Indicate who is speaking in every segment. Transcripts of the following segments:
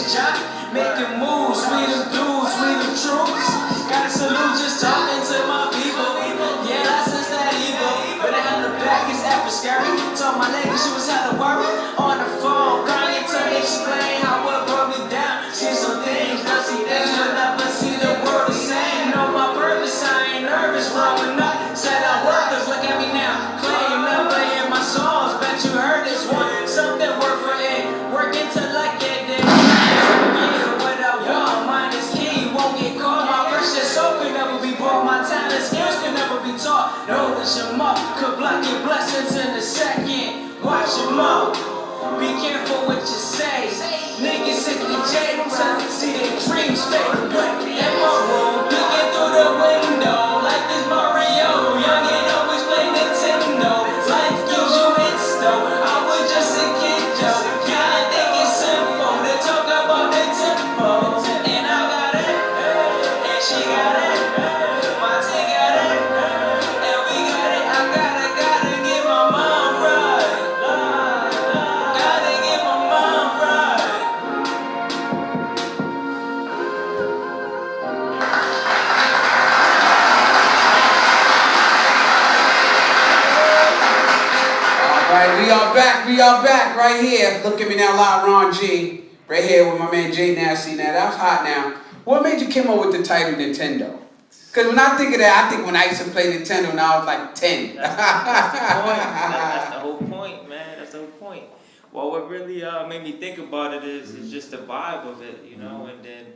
Speaker 1: this job, making moves, we the dudes, we the troops. Gotta salute just talking to my people. Yeah, license that evil, but I have the back is after scary. Told my lady she was hella worried on the phone, crying to explain how what brought me down. See some things, not see things, but never see the world the same. Know my purpose, I ain't nervous, growing up. Said I'm worthless, look at me now. Claim never hear my songs, bet you heard this one. Something worth for it, working till I get there. Yeah, what I want, mine is key, won't get caught. My verse is so could never be bought, my talent skills can never be taught. Know that your mouth could block your blessings in a second. Watch your mouth, be careful what you say. Niggas 60J, time to see their dreams fade away. In my room, peeking through the window, like this Mario. Young and always play Nintendo. Life gives you insto. I was just a kid, Joe. Gotta think it's simple to talk about the tempo. And I got it, and she got it, my team got it, and we got it. I gotta get my mom right. Gotta get my mom right.
Speaker 2: We are back right here. Look at me now, live Ron G. Right here with my man Jay Nasty. Now, that was hot now. What made you come up with the title Nintendo? Because when I think of that, I think when I used to play Nintendo when I was like 10.
Speaker 1: That's the whole point, man. That's the whole point. Well, what really made me think about it is just the vibe of it, you know. And then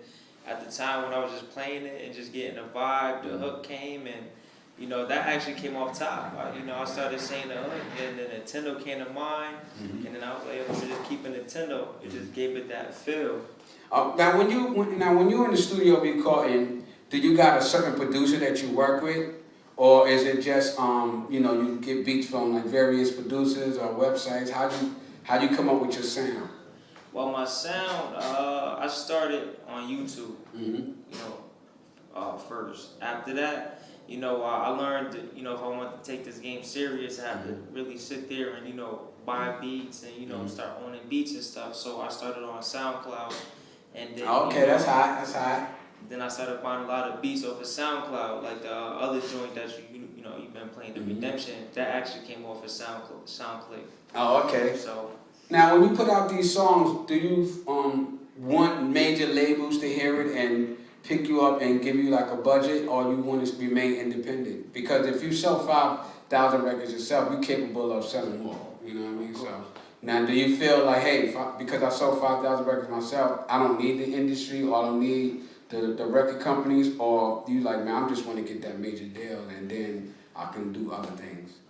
Speaker 1: at the time when I was just playing it and just getting the vibe, the hook came, and you know that actually came off top. I started saying the hook, and then Nintendo came to mind, and then I was like, let me just keep a Nintendo. It just gave it that feel.
Speaker 2: Now, when you're in the studio recording, do you got a certain producer that you work with, or is it just you get beats from like various producers or websites? How do you come up with your sound?
Speaker 1: Well, my sound, I started on YouTube, first. After that, I learned that, if I want to take this game serious, I have to really sit there and, buy beats and, start owning beats and stuff. So I started on SoundCloud. And then,
Speaker 2: okay, that's hot.
Speaker 1: Then I started buying a lot of beats off of SoundCloud, like the other joint that you've been playing, the Redemption. That actually came off of SoundClick.
Speaker 2: Oh, okay.
Speaker 1: So
Speaker 2: now, when you put out these songs, do you want major labels to hear it and pick you up and give you like a budget, or you want to remain independent? Because if you sell 5,000 records yourself, you're capable of selling more. You know what I mean? So now, do you feel like, hey, because I sold 5,000 records myself, I don't need the industry, or I don't need the record companies, or do you like, man, I just want to get that major deal and then I can do other things?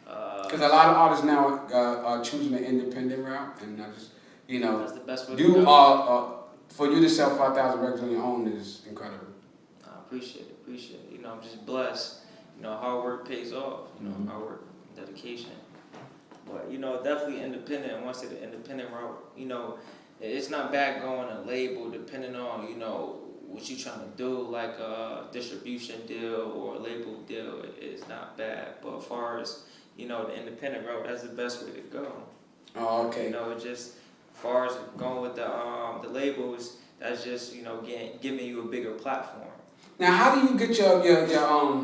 Speaker 2: Because a lot of artists now are choosing the independent route, and I just,
Speaker 1: that's the best way to go.
Speaker 2: For you to sell 5,000 records on your own is incredible.
Speaker 1: I appreciate it. I'm just blessed. Hard work pays off. Hard work, dedication. But definitely independent. And once the independent route, it's not bad going a label depending on what you're trying to do, like a distribution deal or a label deal. It's not bad. But as far as the independent route, that's the best way to go.
Speaker 2: Oh, okay.
Speaker 1: It just as far as going with the labels, that's just giving you a bigger platform.
Speaker 2: Now, how do you get your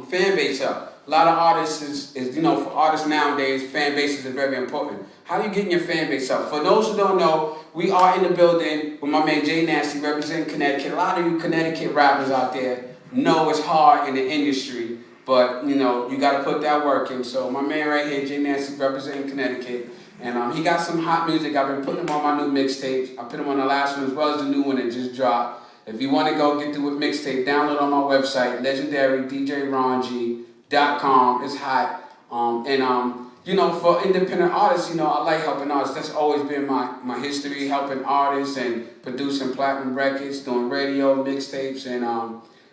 Speaker 2: fan base up? A lot of artists is for artists nowadays, fan bases are very important. How are you getting your fan base up? For those who don't know, we are in the building with my man Jay Nasty representing Connecticut. A lot of you Connecticut rappers out there know it's hard in the industry, but you got to put that work in. So my man right here, Jay Nasty representing Connecticut. And he got some hot music. I've been putting him on my new mixtapes. I put him on the last one as well as the new one that just dropped. If you want to go get the mixtape, download on my website, legendarydjrong.com. It's hot. For independent artists, I like helping artists. That's always been my history, helping artists and producing platinum records, doing radio, mixtapes. And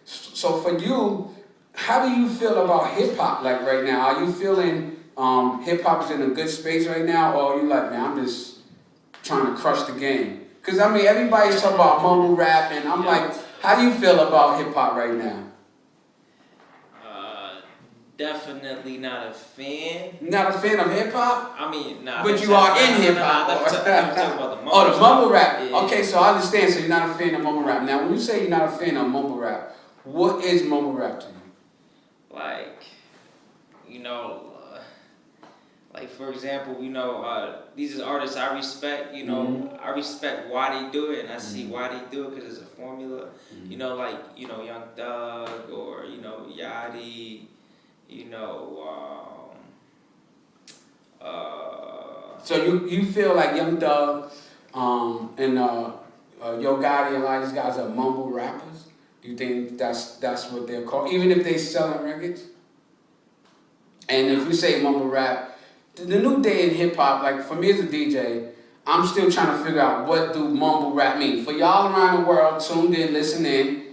Speaker 2: so for you, how do you feel about hip-hop like right now? Are you feeling hip-hop is in a good space right now, or are you like, man, I'm just trying to crush the game? Because, everybody's talking about mumble rap, and I'm like, how do you feel about hip-hop right now?
Speaker 1: definitely not a fan.
Speaker 2: Not a fan of hip hop?
Speaker 1: I mean, nah.
Speaker 2: But you are in hip hop.
Speaker 1: Let me talk about the mumble.
Speaker 2: Oh, the mumble rap.
Speaker 1: Yeah.
Speaker 2: Okay, so I understand. So you're not a fan of mumble rap. Now, when you say you're not a fan of mumble rap, what is mumble rap to you?
Speaker 1: Like, you know, like for example, you know, these are artists I respect. You know, I respect why they do it, and I see why they do it because it's a formula. You know, like Young Thug or Yachty.
Speaker 2: So you feel like Young Thug and Yo Gotti and a lot of these guys are mumble rappers? You think that's what they're called, even if they selling records? And if you say mumble rap, the new day in hip hop, like for me as a DJ, I'm still trying to figure out what do mumble rap mean. For y'all around the world, tuned in, listening,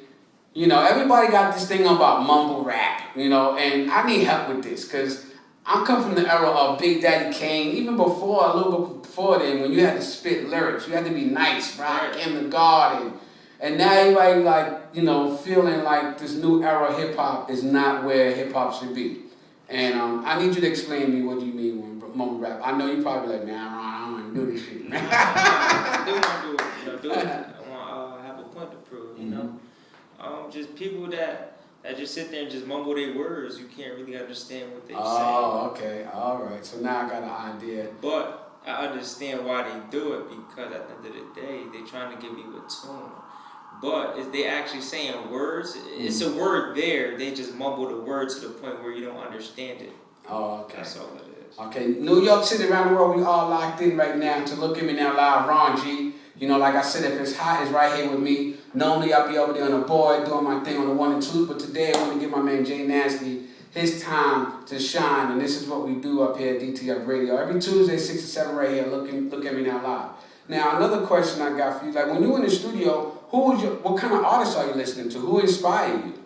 Speaker 2: everybody got this thing about mumble rap, and I need help with this because I come from the era of Big Daddy Kane, even before, a little bit before then, when you had to spit lyrics, you had to be nice, right? In the garden. And now everybody feeling like this new era of hip hop is not where hip hop should be. And I need you to explain to me what you mean when mumble rap. I know you probably like, man, I don't want to do this shit.
Speaker 1: I do want to do it. I want to have a point to prove, just people that just sit there and just mumble their words. You can't really understand what they're saying.
Speaker 2: Oh, okay. All right. So now I got an idea.
Speaker 1: But I understand why they do it because at the end of the day, they're trying to give you a tune. But is they actually saying words? It's a word there. They just mumble the word to the point where you don't understand it.
Speaker 2: Oh, okay.
Speaker 1: That's all it is.
Speaker 2: Okay. New York City, around the world, we all locked in right now to Look at Me Now Live. Ron G. Like I said, if it's hot, it's right here with me. Normally, I'll be over there on the board doing my thing on the 1 and 2, but today I want to give my man Jay Nasty his time to shine, and this is what we do up here at DTF Radio. Every Tuesday, 6 to 7 right here, Look at Me Now Live. Now, another question I got for you, like when you in the studio, what kind of artists are you listening to? Who inspired you?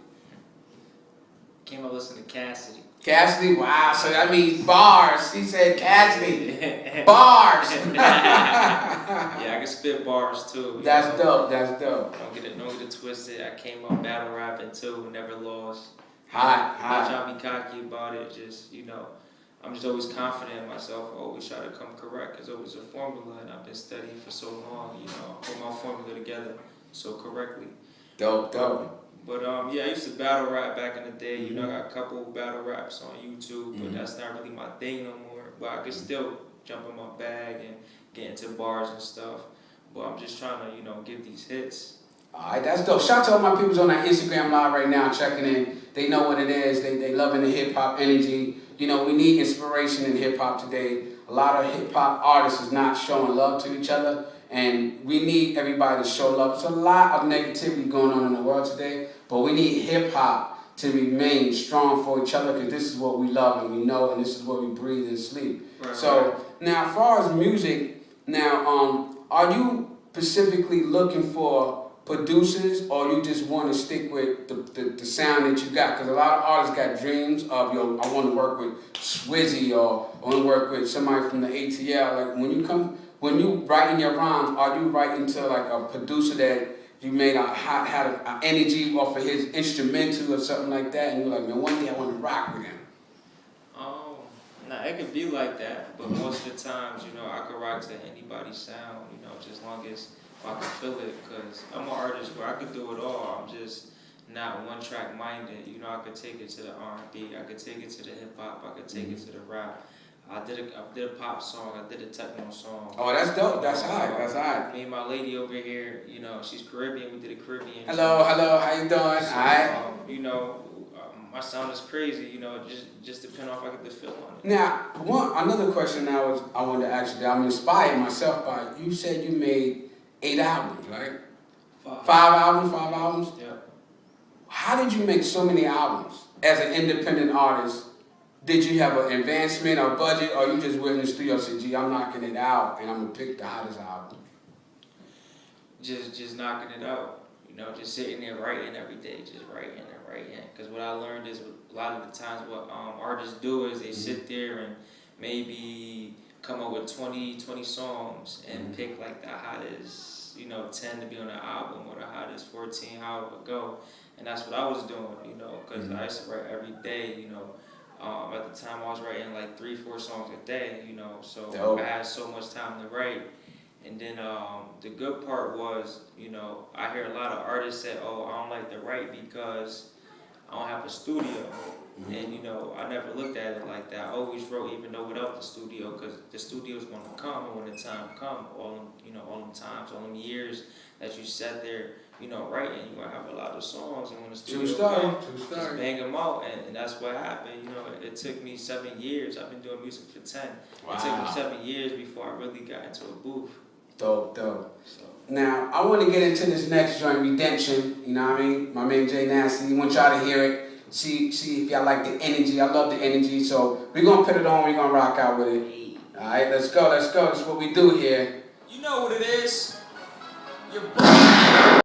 Speaker 1: Came up listening to Cassidy.
Speaker 2: Cassidy? Wow, so that means bars. He said Cassidy. Bars.
Speaker 1: Yeah, I can spit bars too.
Speaker 2: That's dope, that's dope.
Speaker 1: Don't get it twisted. I came up battle rapping too, never lost.
Speaker 2: Hot.
Speaker 1: I'm not trying to be cocky about it, I'm just always confident in myself. I always try to come correct. It's always a formula, and I've been studying for so long, put my formula together so correctly.
Speaker 2: Dope.
Speaker 1: But yeah, I used to battle rap back in the day. I got a couple battle raps on YouTube, but that's not really my thing no more. But I can still jump in my bag and get into bars and stuff. But I'm just trying to, give these hits.
Speaker 2: All right, that's dope. Shout out to all my people on that Instagram live right now checking in. They know what it is. They loving the hip hop energy. We need inspiration in hip hop today. A lot of hip hop artists is not showing love to each other, and we need everybody to show love. There's a lot of negativity going on in the world today, but we need hip hop to remain strong for each other because this is what we love and we know, and this is what we breathe and sleep.
Speaker 1: Right,
Speaker 2: so now, as far as music, are you specifically looking for producers, or you just want to stick with the sound that you got? Because a lot of artists got dreams of, I want to work with Swizzy, or I want to work with somebody from the ATL. Like when you writing your rhymes, are you writing to like a producer that you made had an energy off of his instrumental or something like that, and you're like, man, one day I want to rock with him?
Speaker 1: Nah, it could be like that, but most of the times, I could rock to anybody's sound, just as long as I can feel it, because I'm an artist where I could do it all. I'm just not one-track minded. I could take it to the R&B, I could take it to the hip-hop, I could take it to the rap. I did a pop song, I did a techno song.
Speaker 2: Oh, that's dope. That's hot.
Speaker 1: Me and my lady over here, she's Caribbean. We did a Caribbean.
Speaker 2: Hello, how you doing?
Speaker 1: So,
Speaker 2: All right.
Speaker 1: My sound is crazy. Just depending on if I get the feel on it.
Speaker 2: Now, another question I wanted to ask you that I'm inspired myself by. You said you made 8 albums, right? 5 albums?
Speaker 1: Yeah.
Speaker 2: How did you make so many albums as an independent artist? Did you have an advancement or budget, or you just went in the studio and said, gee, I'm knocking it out and I'm going to pick the hottest album?
Speaker 1: Just knocking it out. Just sitting there writing every day, just writing. Because what I learned is a lot of the times what artists do is they sit there and maybe come up with 20 songs and pick like the hottest, 10 to be on the album, or the hottest 14, however it go. And that's what I was doing, because I used to write every day, At the time, I was writing like 3-4 songs a day, you know, so
Speaker 2: Dope.
Speaker 1: I had so much time to write. And then the good part was, you know, I hear a lot of artists say, oh, I don't like to write because I don't have a studio. And, you know, I never looked at it like that. I always wrote even though without the studio, because the studio's going to come, and when the time comes, all them, you know, all them times, all them years that you sat there, you know, writing, you're going to have a lot of songs, and when the studio comes, just bang them out, and that's what happened. You know, it took me 7 years. I've been doing music for 10.
Speaker 2: Wow.
Speaker 1: It took me 7 years before I really got into a booth.
Speaker 2: Dope, dope.
Speaker 1: So.
Speaker 2: Now, I want to get into this next joint, Redemption, you know what I mean? My man Jay Nasty, I want y'all to hear it. See if y'all like the energy. I love the energy, so we're going to put it on, we're going to rock out with it. All right, let's go, let's go. That's what we do here.
Speaker 1: You know what it is. Your boy.